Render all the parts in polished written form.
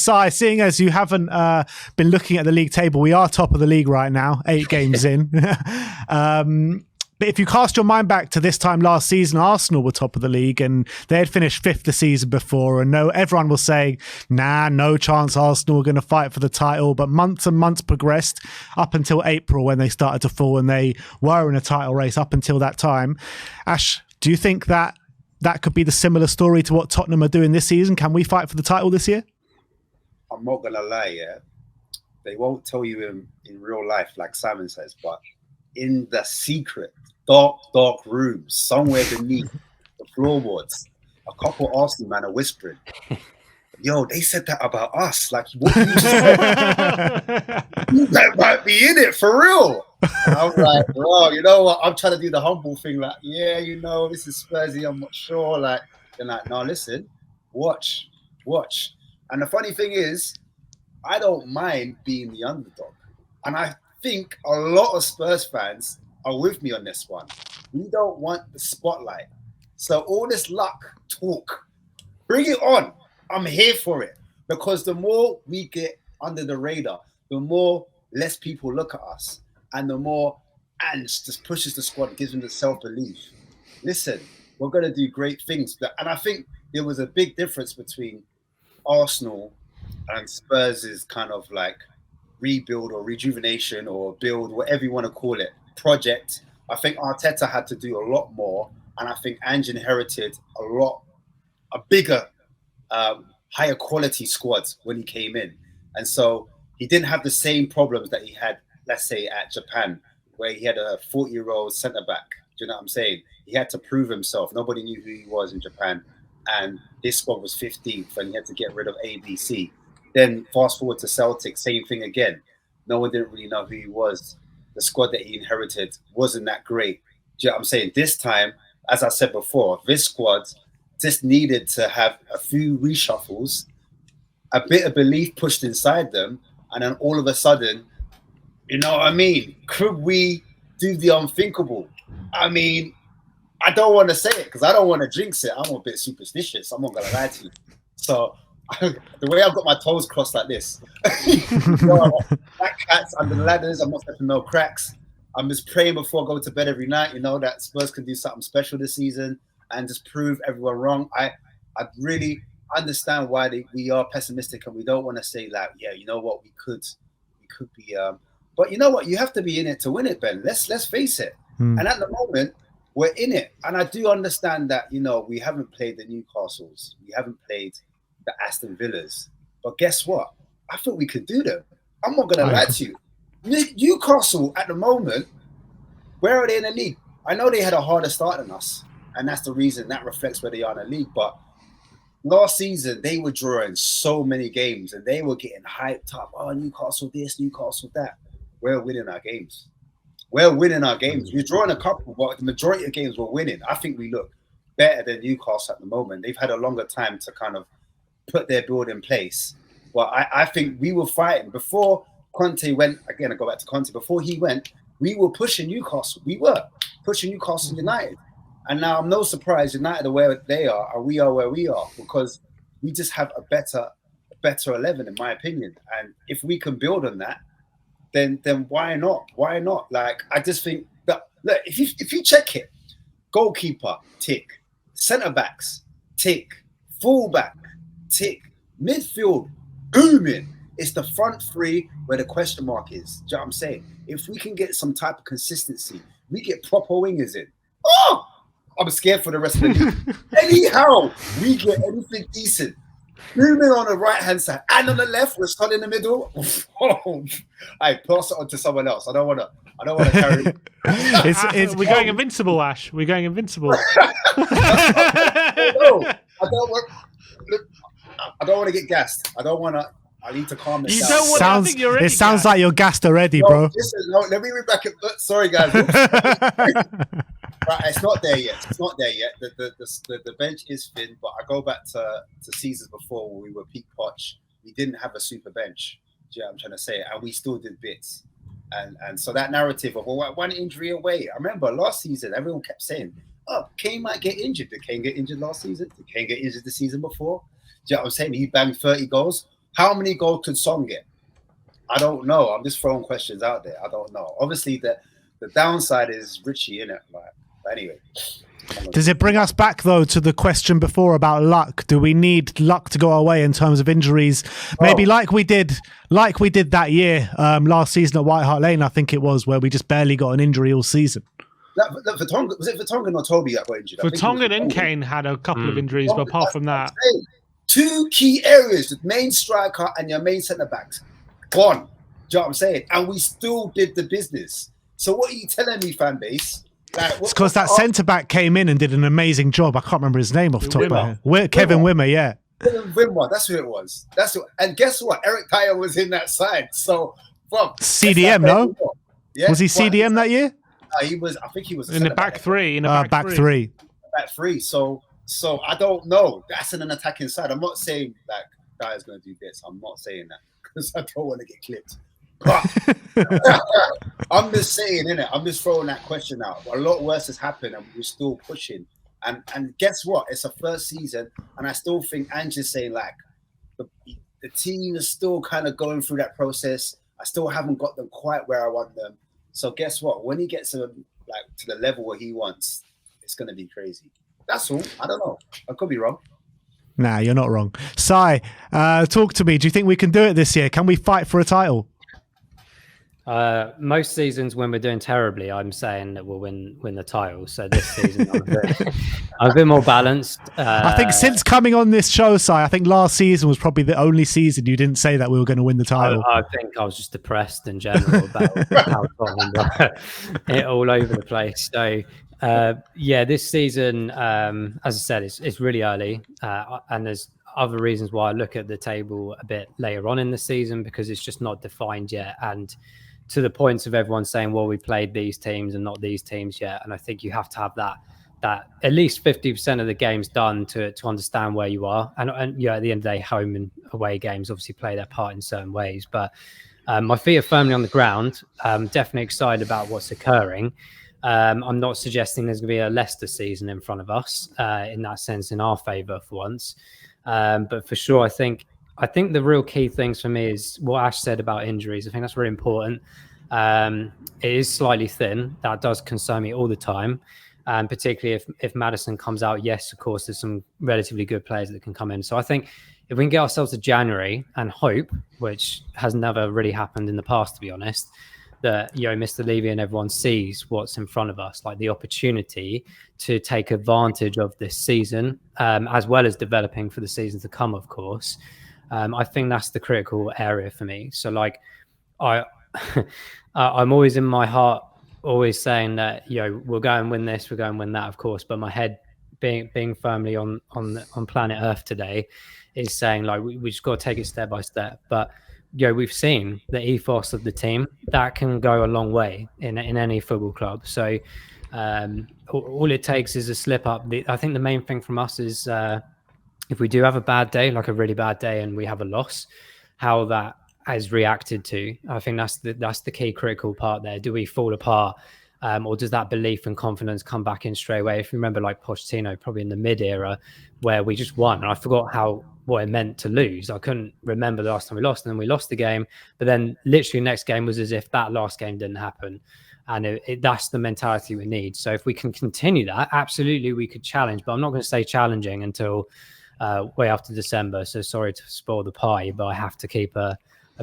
Si, seeing as you haven't been looking at the league table, we are top of the league right now, 8 games in. But if you cast your mind back to this time last season, Arsenal were top of the league and they had finished 5th the season before. And everyone was saying, nah, no chance Arsenal were going to fight for the title. But months and months progressed up until April when they started to fall and they were in a title race up until that time. Ash, do you think that could be the similar story to what Tottenham are doing this season? Can we fight for the title this year? I'm not going to lie, yeah. They won't tell you in real life, like Simon says, but in the secret, dark rooms, somewhere beneath the floorboards, a couple Arsenal man are whispering, yo, they said that about us. Like, what you just said? That might be in it, for real. And I'm like, well, you know what? I'm trying to do the humble thing, like, yeah, you know, this is Spursy, I'm not sure. Like, they're like, no, listen, watch. And the funny thing is, I don't mind being the underdog. And I think a lot of Spurs fans are with me on this one. We don't want the spotlight. So all this luck talk, bring it on. I'm here for it. Because the more we get under the radar, the more less people look at us. And the more Ange just pushes the squad, gives them the self-belief. Listen, we're going to do great things. And I think there was a big difference between Arsenal and Spurs' kind of like rebuild or rejuvenation or build, whatever you want to call it, project. I think Arteta had to do a lot more, and I think Ange inherited a bigger, higher quality squad when he came in, and so he didn't have the same problems that he had, let's say, at Japan, where he had a 40-year-old centre back. Do you know what I'm saying? He had to prove himself. Nobody knew who he was in Japan, and this squad was 15th, and he had to get rid of ABC. Then fast forward to Celtic, same thing again. No one didn't really know who he was. The squad that he inherited wasn't that great. Do you know what I'm saying? This time, as I said before, this squad just needed to have a few reshuffles, a bit of belief pushed inside them, and then all of a sudden, you know what I mean? Could we do the unthinkable? I mean, I don't want to say it because I don't want to jinx it. I'm a bit superstitious. I'm not going to lie to you. So the way I've got my toes crossed like this, black cats under the ladders, I'm not stepping no cracks. I'm just praying before I go to bed every night, you know, that Spurs can do something special this season and just prove everyone wrong. I really understand why we are pessimistic and we don't want to say like, yeah, you know what, we could be, but you know what, you have to be in it to win it, Ben. Let's face it. And at the moment, we're in it. And I do understand that, you know, we haven't played the Newcastles. We haven't played the Aston Villas. But guess what? I think we could do them. I'm not going to lie to you. Newcastle, at the moment, where are they in the league? I know they had a harder start than us. And that's the reason that reflects where they are in the league. But last season, they were drawing so many games and they were getting hyped up. Oh, Newcastle this, Newcastle that. We're winning our games. We're winning our games. We're drawing a couple, but the majority of games we're winning. I think we look better than Newcastle at the moment. They've had a longer time to kind of put their build in place. But I think we were fighting. Before Conte went, again, I go back to Conte, before he went, we were pushing Newcastle. We were pushing Newcastle United. And now I'm no surprise United are where they are and we are where we are because we just have a better 11, in my opinion. And if we can build on that, then why not? Why not? Like, I just think that, look, if you check it, goalkeeper, tick. Centre backs, tick. Fullback, tick. Midfield, booming. It's the front three where the question mark is. Do you know what I'm saying? If we can get some type of consistency, we get proper wingers in. Oh, I'm scared for the rest of the league. Anyhow, we get anything decent. Booming on the right-hand side and on the left, we're still in the middle. I pass it on to someone else. I don't want to carry it. We're going invincible, Ash. We're going invincible. I don't want to get gassed. I need to calm this down. It sounds like you're gassed already, bro. Listen, let me read back. Sorry, guys. Right, it's not there yet. The bench is thin, but I go back to seasons before when we were peak Poch. We didn't have a super bench. Do you know what I'm trying to say? And we still did bits. And so that narrative of one injury away. I remember last season, everyone kept saying, oh, Kane might get injured. Did Kane get injured last season? Did Kane get injured the season before? Do you know what I'm saying? He banged 30 goals. How many goals could Son get? I don't know. I'm just throwing questions out there. I don't know. Obviously, the downside is Richie, innit? Like, but anyway. Does it bring us back though to the question before about luck? Do we need luck to go our way in terms of injuries? Maybe like we did that year last season at White Hart Lane, I think it was, where we just barely got an injury all season. Was it Vertonghen or Toby that got injured? Vertonghen and Kane had a couple of injuries, but apart from that, two key areas: the main striker and your main centre backs gone. Do you know what I'm saying? And we still did the business. So what are you telling me, fan base? Like, it's because that centre back came in and did an amazing job. I can't remember his name off the top of my head. Kevin Wimmer, yeah. Kevin Wimmer, that's who it was. And guess what? Eric Dyer was in that side. So, CDM, no? Yeah? Was he CDM that year? He was. I think he was in the back three. Back three. Back three. So I don't know. That's in an attacking side. I'm not saying that Dyer's going to do this. I'm not saying that because I don't want to get clipped. But I'm just saying, innit? I'm just throwing that question out. A lot worse has happened, and we're still pushing. And guess what? It's a first season, and I still think Angie's saying like the team is still kind of going through that process. I still haven't got them quite where I want them. So guess what? When he gets them like to the level where he wants, it's going to be crazy. That's all. I don't know. I could be wrong. Nah, you're not wrong. Sai, talk to me. Do you think we can do it this year? Can we fight for a title? Most seasons when we're doing terribly, I'm saying that we'll win the title. So this season, I'm a bit more balanced. I think since coming on this show, Si, I think last season was probably the only season you didn't say that we were going to win the title. I think I was just depressed in general about how Tottenham were it all over the place. So this season, as I said, it's really early, and there's other reasons why I look at the table a bit later on in the season because it's just not defined yet. And to the points of everyone saying, well, we played these teams and not these teams yet. And I think you have to have that at least 50% of the games done to understand where you are. And at the end of the day, home and away games obviously play their part in certain ways. But my feet are firmly on the ground. I'm definitely excited about what's occurring. I'm not suggesting there's going to be a Leicester season in front of us in that sense, in our favour for once. But for sure, I think the real key things for me is what Ash said about injuries. I think that's really important. It is slightly thin. That does concern me all the time. Particularly if Maddison comes out, yes, of course, there's some relatively good players that can come in. So I think if we can get ourselves to January and hope, which has never really happened in the past, to be honest, that Mr. Levy and everyone sees what's in front of us, like the opportunity to take advantage of this season, as well as developing for the season to come, of course. I think that's the critical area for me. So like I'm always in my heart, always saying that, we'll go and win this, we'll go and win that, of course. But my head being firmly on planet Earth today is saying like, we just got to take it step by step. But we've seen the ethos of the team that can go a long way in any football club. So all it takes is a slip up. I think the main thing from us is if we do have a bad day, like a really bad day, and we have a loss, how that is reacted to. I think that's the key critical part there. Do we fall apart, or does that belief and confidence come back in straight away? If you remember, like Pochettino, probably in the mid-era, where we just won, and I forgot what it meant to lose. I couldn't remember the last time we lost, and then we lost the game. But then literally next game was as if that last game didn't happen. And that's the mentality we need. So if we can continue that, absolutely we could challenge. But I'm not going to say challenging until way after December. So sorry to spoil the pie, but I have to keep a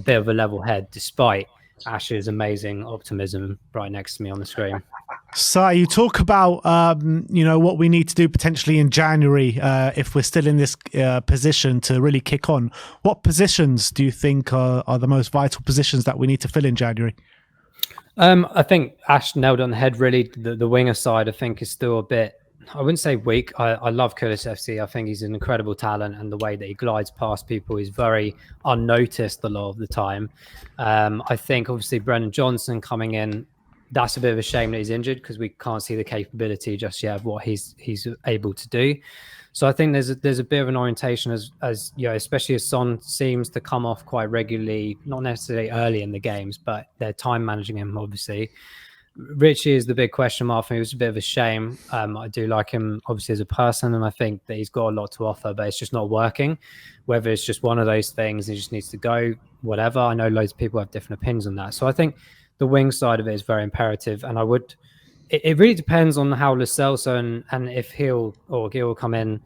bit of a level head despite Ash's amazing optimism right next to me on the screen. So you talk about, what we need to do potentially in January if we're still in this position to really kick on. What positions do you think are the most vital positions that we need to fill in January? I think Ash nailed it on the head, really. The winger side, I think, is still a bit, I wouldn't say weak. I love Kulusevski. I think he's an incredible talent, and the way that he glides past people is very unnoticed a lot of the time. I think, obviously, Brennan Johnson coming in, that's a bit of a shame that he's injured because we can't see the capability just yet of what he's able to do. So I think there's a bit of an orientation as especially as Son seems to come off quite regularly, not necessarily early in the games, but they're time managing him, obviously. Richie is the big question mark for me. It was a bit of a shame. I do like him, obviously, as a person, and I think that he's got a lot to offer, but it's just not working. Whether it's just one of those things, he just needs to go, whatever. I know loads of people have different opinions on that. So I think the wing side of it is very imperative, and it really depends on how Lo Celso and if Gil will come in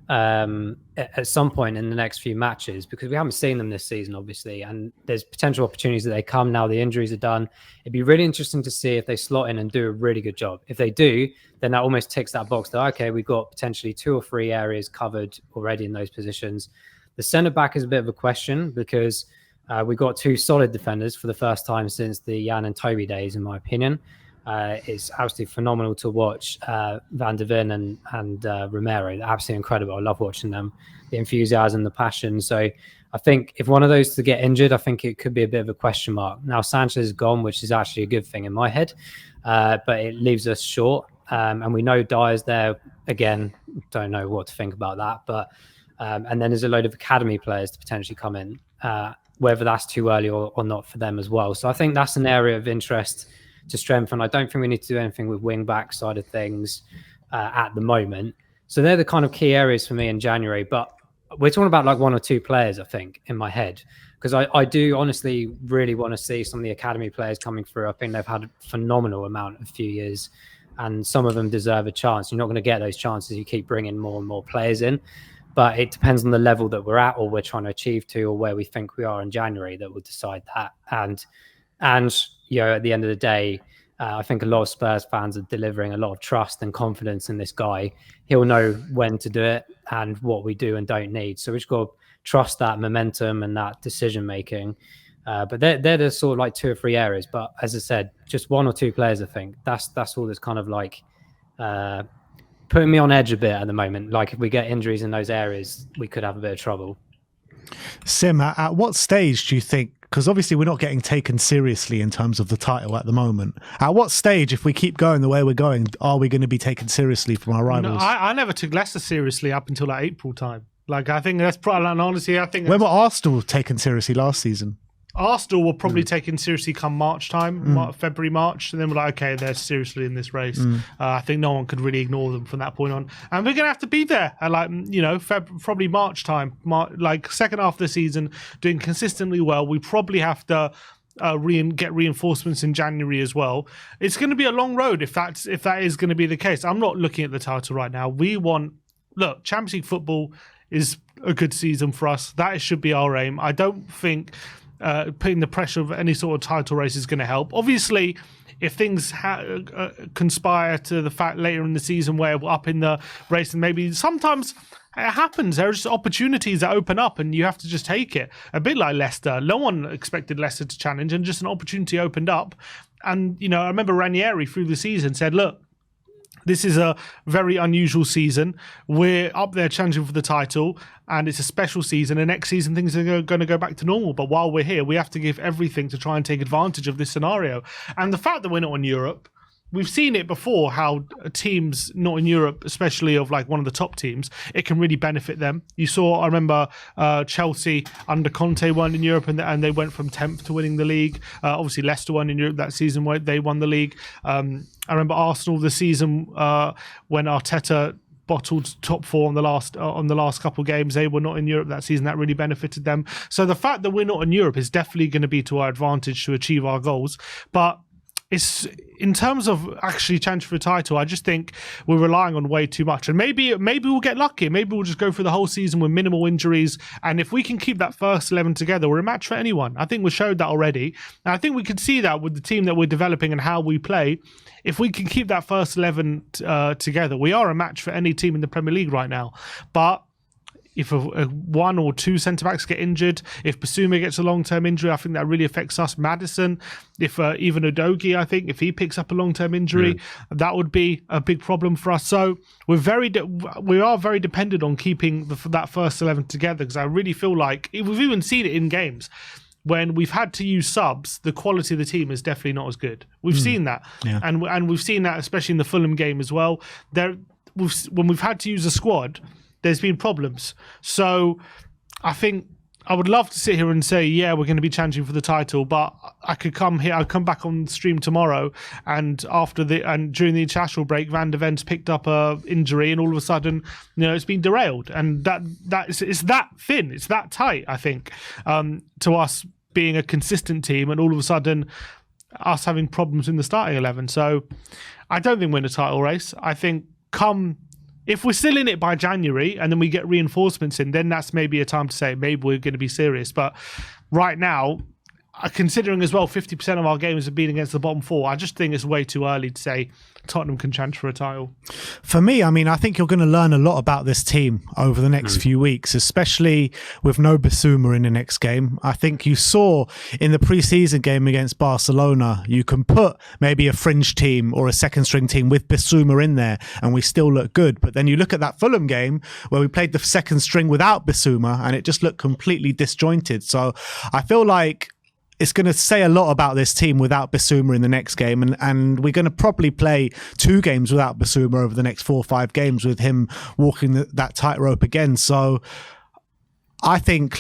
at some point in the next few matches, because we haven't seen them this season, obviously, and there's potential opportunities that they come now the injuries are done. It'd be really interesting to see if they slot in and do a really good job. If they do, then that almost ticks that box that, okay, we've got potentially 2 or 3 areas covered already in those positions. The centre back is a bit of a question, because we've got 2 solid defenders for the first time since the Jan and Toby days, in my opinion. It's absolutely phenomenal to watch Van der Ven and Romero. They're absolutely incredible. I love watching them, the enthusiasm, the passion. So I think if one of those to get injured, I think it could be a bit of a question mark. Now Sanchez is gone, which is actually a good thing in my head, but it leaves us short. And we know Dyer's there again. Don't know what to think about that, but and then there's a load of academy players to potentially come in, whether that's too early or not for them as well. So I think that's an area of interest to strengthen. I don't think we need to do anything with wing back side of things at the moment. So they're the kind of key areas for me in January. But we're talking about like 1 or 2 players, I think, in my head, because I do honestly really want to see some of the academy players coming through. I think they've had a phenomenal amount of few years, and some of them deserve a chance. You're not going to get those chances. You keep bringing more and more players in, but it depends on the level that we're at or we're trying to achieve to, or where we think we are in January, that will decide that. And at the end of the day, I think a lot of Spurs fans are delivering a lot of trust and confidence in this guy. He'll know when to do it and what we do and don't need. So we've got to trust that momentum and that decision making. But they're the sort of like 2 or 3 areas. But as I said, just 1 or 2 players, I think. That's all that's kind of like putting me on edge a bit at the moment. Like if we get injuries in those areas, we could have a bit of trouble. Sim, at what stage do you think, because obviously we're not getting taken seriously in terms of the title at the moment, at what stage, if we keep going the way we're going, are we going to be taken seriously from our rivals? No, I never took Leicester seriously up until like April time. Like I think that's probably, and honestly, I think when were Arsenal taken seriously last season? Arsenal were probably taken seriously come March time, February, March, and then we're like, okay, they're seriously in this race. I think no one could really ignore them from that point on, and we're gonna have to be there at like probably March time, like second half of the season, doing consistently well. We probably have to get reinforcements in January as well. It's going to be a long road if that is going to be the case. I'm not looking at the title right now. Champions League football is a good season for us. That should be our aim. I don't think putting the pressure of any sort of title race is going to help. Obviously, if things conspire to the fact later in the season where we're up in the race, and maybe sometimes it happens, there are just opportunities that open up and you have to just take it. A bit like Leicester. No one expected Leicester to challenge, and just an opportunity opened up. And, I remember Ranieri through the season said, look, this is a very unusual season. We're up there challenging for the title, and it's a special season. And next season, things are going to go back to normal. But while we're here, we have to give everything to try and take advantage of this scenario. And the fact that we're not in Europe, we've seen it before, how teams not in Europe, especially of like one of the top teams, it can really benefit them. I remember Chelsea under Conte won in Europe, and they went from 10th to winning the league. Obviously, Leicester won in Europe that season where they won the league. I remember Arsenal the season when Arteta bottled top 4 on the last couple of games. They were not in Europe that season. That really benefited them. So the fact that we're not in Europe is definitely going to be to our advantage to achieve our goals. But it's in terms of actually challenging for a title, I just think we're relying on way too much. And maybe we'll get lucky. Maybe we'll just go through the whole season with minimal injuries. And if we can keep that first 11 together, we're a match for anyone. I think we showed that already. And I think we could see that with the team that we're developing and how we play. If we can keep that first 11 together, we are a match for any team in the Premier League right now. But if one or two centre-backs get injured, if Basuma gets a long-term injury, I think that really affects us. Madison, if even Udogie, I think, if he picks up a long-term injury, that would be a big problem for us. So we are very dependent on keeping that first 11 together, because I really feel like, we've even seen it in games, when we've had to use subs, the quality of the team is definitely not as good. We've seen that. Yeah. And we've seen that especially in the Fulham game as well. When we've had to use a squad, there's been problems. So I think I would love to sit here and say, yeah, we're going to be challenging for the title, but I could come here. I'll come back on stream tomorrow, and during the international break, Van der Ven's picked up a injury, and all of a sudden, it's been derailed, and it's that thin, it's that tight. I think to us being a consistent team, and all of a sudden us having problems in the starting 11. So I don't think we're in a title race. I think if we're still in it by January and then we get reinforcements in, then that's maybe a time to say maybe we're going to be serious. But right now, considering as well 50% of our games have been against the bottom four, I just think it's way too early to say Tottenham can challenge for a title. For me, I think you're going to learn a lot about this team over the next few weeks, especially with no Bissouma in the next game. I think you saw in the pre-season game against Barcelona, you can put maybe a fringe team or a second string team with Bissouma in there and we still look good. But then you look at that Fulham game where we played the second string without Bissouma and it just looked completely disjointed. So I feel like it's going to say a lot about this team without Bissouma in the next game. And we're going to probably play 2 games without Bissouma over the next 4 or 5 games with him walking that tightrope again. So I think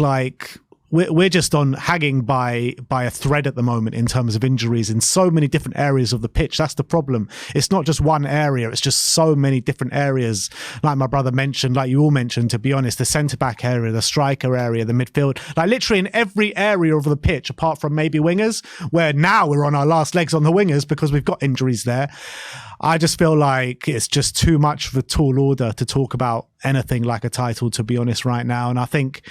we're just hanging by a thread at the moment in terms of injuries in so many different areas of the pitch. That's the problem. It's not just one area. It's just so many different areas. Like my brother mentioned, like you all mentioned, to be honest, the centre-back area, the striker area, the midfield, like literally in every area of the pitch, apart from maybe wingers, where now we're on our last legs on the wingers because we've got injuries there. I just feel like it's just too much of a tall order to talk about anything like a title, to be honest, right now. And I think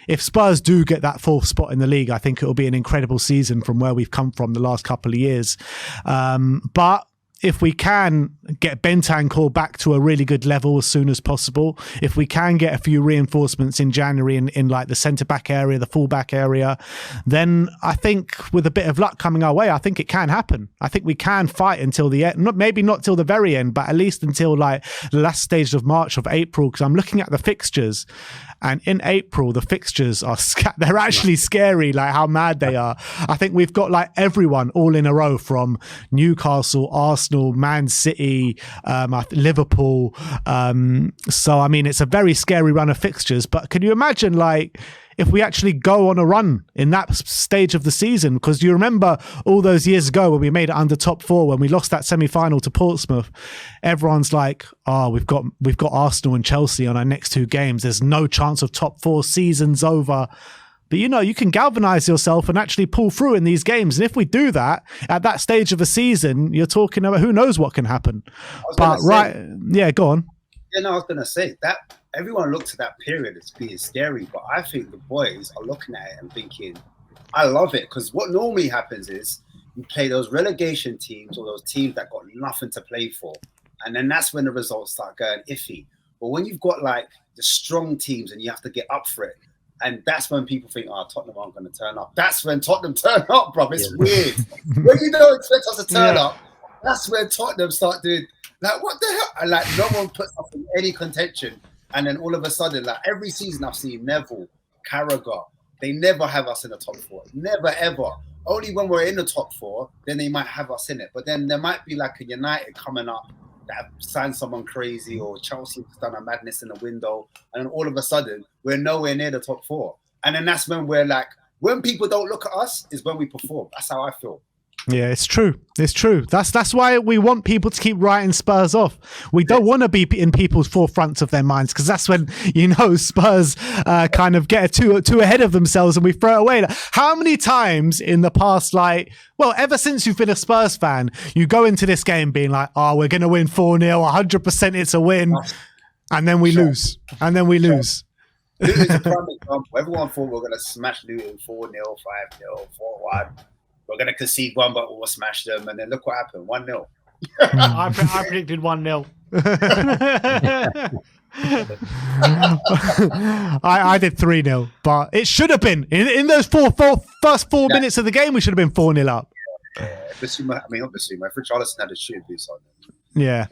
if Spurs do get that 4th spot in the league, I think it will be an incredible season from where we've come from the last couple of years. But if we can get Bentancur back to a really good level as soon as possible, if we can get a few reinforcements in January in like the centre-back area, the full-back area, then I think with a bit of luck coming our way, I think it can happen. I think we can fight until the end, maybe not till the very end, but at least until like the last stage of March, of April, because I'm looking at the fixtures. And in April, the fixtures are they're actually scary, like how mad they are. I think we've got like everyone all in a row from Newcastle, Arsenal, Man City, Liverpool. So, I mean, it's a very scary run of fixtures. But can you imagine, like, if we actually go on a run in that stage of the season? Because you remember all those years ago when we made it under top 4, when we lost that semi-final to Portsmouth, everyone's like, oh, we've got Arsenal and Chelsea on our next 2 games. There's no chance of top 4, season's over. But you can galvanize yourself and actually pull through in these games. And if we do that at that stage of a season, you're talking about who knows what can happen. But yeah, go on. Yeah, no, I was going to say that everyone looks at that period as being scary, but I think the boys are looking at it and thinking, I love it. Because what normally happens is you play those relegation teams or those teams that got nothing to play for. And then that's when the results start going iffy. But when you've got like the strong teams and you have to get up for it, and that's when people think, oh, Tottenham aren't going to turn up. That's when Tottenham turn up, bro. It's weird. When you don't expect us to turn up, that's when Tottenham start doing, like, what the hell? And like, no one puts up in any contention. And then all of a sudden, like every season I've seen Neville, Carragher, they never have us in the top 4. Never, ever. Only when we're in the top 4, then they might have us in it. But then there might be like a United coming up that signed someone crazy, or Chelsea has done a madness in the window. And then all of a sudden, we're nowhere near the top 4. And then that's when we're like, when people don't look at us is when we perform. That's how I feel. Yeah, it's true. It's true. That's why we want people to keep writing Spurs off. We don't want to be in people's forefronts of their minds, because that's when, Spurs kind of get too ahead of themselves and we throw it away. Like, how many times in the past, ever since you've been a Spurs fan, you go into this game being like, oh, we're going to win 4-0, 100% it's a win. And then we lose. And then we lose. Luton's a prime example. Everyone thought we were going to smash Luton 4-0, 5-0, 4-1. We're going to concede 1, but we'll smash them. And then look what happened, 1-0. I predicted 1-0. I did 3-0, but it should have been. In those first 4 minutes of the game, we should have been 4-0 up. Bissouma, not Bissouma. If Richarlison had a shoe boots on. Yeah.